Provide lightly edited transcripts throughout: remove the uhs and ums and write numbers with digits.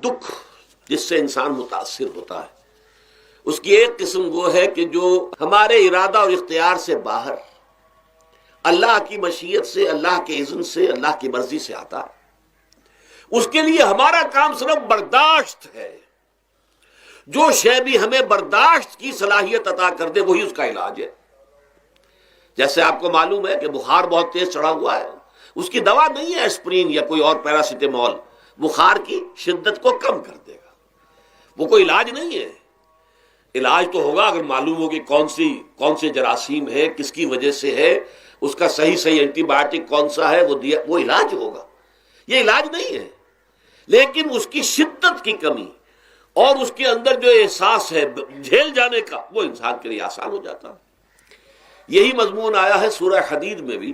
دکھ جس سے انسان متاثر ہوتا ہے اس کی ایک قسم وہ ہے کہ جو ہمارے ارادہ اور اختیار سے باہر اللہ کی مشیت سے، اللہ کے اذن سے، اللہ کی مرضی سے آتا ہے۔ اس کے لیے ہمارا کام صرف برداشت ہے۔ جو شے بھی ہمیں برداشت کی صلاحیت عطا کر دے وہی اس کا علاج ہے۔ جیسے آپ کو معلوم ہے کہ بخار بہت تیز چڑھا ہوا ہے، اس کی دوا نہیں ہے اسپرین یا کوئی اور پیراسیٹامول، بخار کی شدت کو کم کر دے گا، وہ کوئی علاج نہیں ہے۔ علاج تو ہوگا اگر معلوم ہو کہ کون سے جراثیم ہے، کس کی وجہ سے ہے، اس کا صحیح اینٹی بایوٹک کون سا ہے، وہ علاج ہوگا۔ یہ علاج نہیں ہے، لیکن اس کی شدت کی کمی اور اس کے اندر جو احساس ہے جھیل جانے کا، وہ انسان کے لیے آسان ہو جاتا ہے۔ یہی مضمون آیا ہے سورہ حدید میں بھی،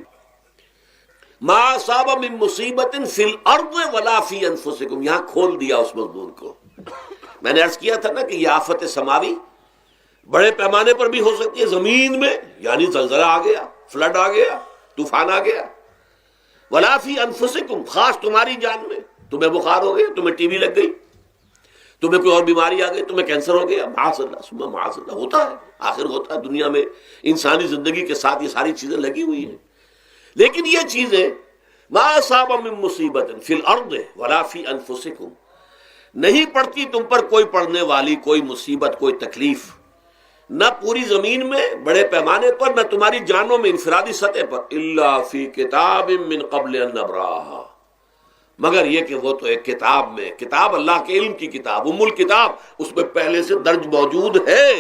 ما اصاب من مصیبت فی الارض ولا فی انفسکم، یہاں کھول دیا اس مضمون کو۔ میں نے عرض کیا تھا نا کہ یہ آفت سماوی بڑے پیمانے پر بھی ہو سکتی ہے، زمین میں یعنی زلزلہ آ گیا، فلڈ آ گیا، طوفان آ گیا، ولا فی انفسکم، خاص تمہاری جان میں، تمہیں بخار ہو گیا، تمہیں ٹی وی لگ گئی، تمہیں کوئی اور بیماری آ گئی، تمہیں کینسر ہو گیا، معاذ اللہ ثم معاذ اللہ، ہوتا ہے، آخر ہوتا ہے، دنیا میں انسانی زندگی کے ساتھ یہ ساری چیزیں لگی ہوئی ہیں۔ لیکن یہ چیزیں ما اصاب من مصیبت فی الارض ولا فی انفسکم، نہیں پڑتی تم پر کوئی پڑنے والی کوئی مصیبت، کوئی تکلیف، نہ پوری زمین میں بڑے پیمانے پر، نہ تمہاری جانوں میں انفرادی سطح پر، الا فی کتاب من قبل ان نبراہا، مگر یہ کہ وہ تو ایک کتاب میں، کتاب اللہ کے علم کی کتاب، ام الکتاب، اس میں پہلے سے درج موجود ہے۔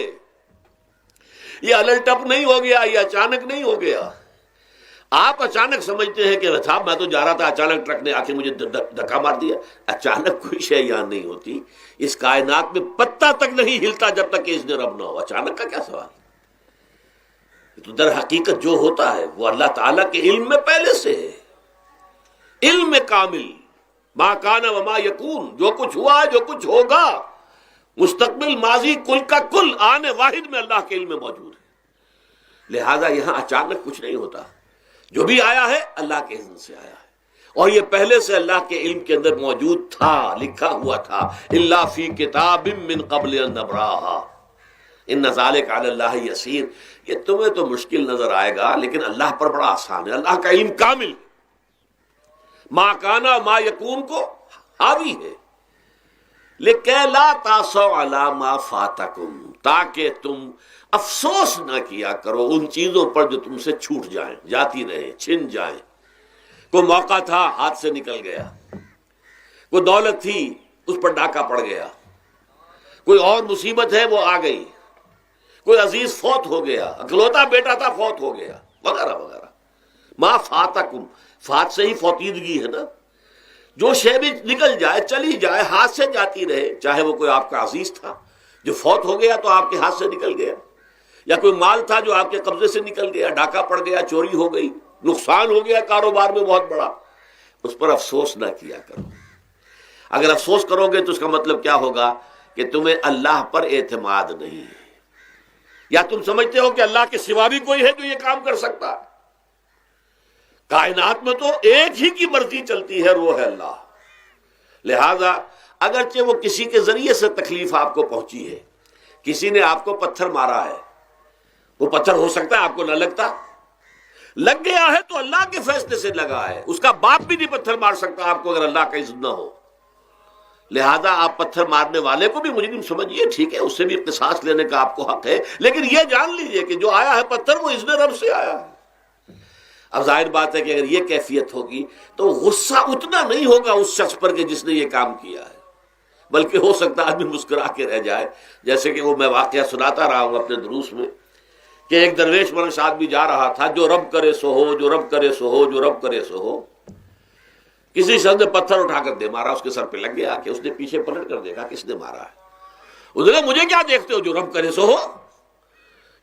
یہ الٹ اپ نہیں ہو گیا، یہ اچانک نہیں ہو گیا۔ آپ اچانک سمجھتے ہیں کہ صاحب میں تو جا رہا تھا، اچانک ٹرک نے آ کے مجھے دھکا مار دیا۔ اچانک کوئی شے یہاں نہیں ہوتی، اس کائنات میں پتا تک نہیں ہلتا جب تک کہ اس نے رب نہ ہو۔ اچانک کا کیا سوال؟ تو در حقیقت جو ہوتا ہے وہ اللہ تعالیٰ کے علم میں پہلے سے ہے، علم کامل، ما کان وما یکون، جو کچھ ہوا ہے، جو کچھ ہوگا، مستقبل، ماضی، کل کا کل آنے واحد میں اللہ کے علم میں موجود ہے۔ لہذا یہاں اچانک کچھ نہیں ہوتا، جو بھی آیا ہے اللہ کے اذن سے آیا ہے، اور یہ پہلے سے اللہ کے علم کے اندر موجود تھا، لکھا ہوا تھا، الا فی کتاب من قبل ان نبراہا ان ذلک علی اللہ یسیر۔ یہ تمہیں تو مشکل نظر آئے گا لیکن اللہ پر بڑا آسان ہے، اللہ کا علم کامل ہے، ما کانا ما یکون کو حاوی ہے۔ لکہ لا تاسوا علی ما فاتکم، تاکہ تم افسوس نہ کیا کرو ان چیزوں پر جو تم سے چھوٹ جائیں، جاتی رہیں، چھن جائیں۔ کوئی موقع تھا ہاتھ سے نکل گیا، کوئی دولت تھی اس پر ڈاکہ پڑ گیا، کوئی اور مصیبت ہے وہ آ گئی، کوئی عزیز فوت ہو گیا، اکلوتا بیٹا تھا فوت ہو گیا، وغیرہ وغیرہ۔ ما فاتکم، فات سے ہی فوتیدگی ہے نا، جو شے بھی نکل جائے، چلی جائے، ہاتھ سے جاتی رہے، چاہے وہ کوئی آپ کا عزیز تھا جو فوت ہو گیا تو آپ کے ہاتھ سے نکل گیا، یا کوئی مال تھا جو آپ کے قبضے سے نکل گیا، ڈاکہ پڑ گیا، چوری ہو گئی، نقصان ہو گیا کاروبار میں بہت بڑا، اس پر افسوس نہ کیا کرو۔ اگر افسوس کرو گے تو اس کا مطلب کیا ہوگا کہ تمہیں اللہ پر اعتماد نہیں ہے، یا تم سمجھتے ہو کہ اللہ کے سوا بھی کوئی ہے جو یہ کام کر سکتا ہے۔ کائنات میں تو ایک ہی کی مرضی چلتی ہے، وہ ہے اللہ۔ لہذا اگرچہ وہ کسی کے ذریعے سے تکلیف آپ کو پہنچی ہے، کسی نے آپ کو پتھر مارا ہے، وہ پتھر ہو سکتا ہے آپ کو نہ لگتا، لگ گیا ہے تو اللہ کے فیصلے سے لگا ہے، اس کا باپ بھی نہیں پتھر مار سکتا آپ کو اگر اللہ کا اذن نہ ہو۔ لہذا آپ پتھر مارنے والے کو بھی مجرم سمجھیے، ٹھیک ہے، اس سے بھی قصاص لینے کا آپ کو حق ہے، لیکن یہ جان لیجئے کہ جو آیا ہے پتھر وہ اذن رب سے آیا ہے۔ اب ظاہر بات ہے کہ اگر یہ کیفیت ہوگی تو غصہ اتنا نہیں ہوگا اس شخص پر کہ جس نے یہ کام کیا ہے، بلکہ ہو سکتا ہے آدمی مسکرا کے رہ جائے، جیسے کہ وہ میں واقعہ سناتا رہا ہوں اپنے دروس میں کہ ایک درویش مرش آدمی جا رہا تھا، جو رب کرے سو ہو، جو رب کرے سو ہو، جو رب کرے سو ہو۔ کسی شخص نے پتھر اٹھا کر دے مارا، اس کے سر پہ لگ گیا کہ اس نے پیچھے پلٹ کر دیکھا کس نے مارا ہے۔ اس نے کہا مجھے کیا دیکھتے ہو، جو رب کرے سو ہو،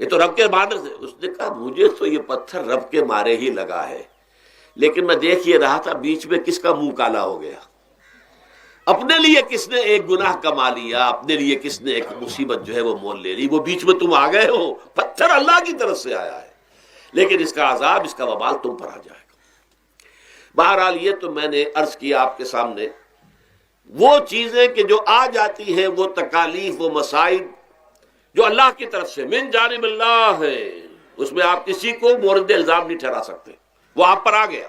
یہ تو رب کے مارنے سے۔ اس نے کہا مجھے تو یہ پتھر رب کے مارے ہی لگا ہے، لیکن میں دیکھ یہ رہا تھا بیچ میں کس کا منہ کالا ہو گیا، اپنے لیے کس نے ایک گناہ کما لیا، اپنے لیے کس نے ایک مصیبت جو ہے وہ مول لے لی، وہ بیچ میں تم آ گئے ہو۔ پتھر اللہ کی طرف سے آیا ہے، لیکن اس کا عذاب، اس کا وبال تم پر آ جائے گا۔ بہرحال یہ تو میں نے عرض کیا آپ کے سامنے وہ چیزیں کہ جو آ جاتی ہیں، وہ تکالیف، وہ مصائب جو اللہ کی طرف سے من جانب اللہ ہے، اس میں آپ کسی کو مورد الزام نہیں ٹھہرا سکتے، وہ آپ پر آ گیا۔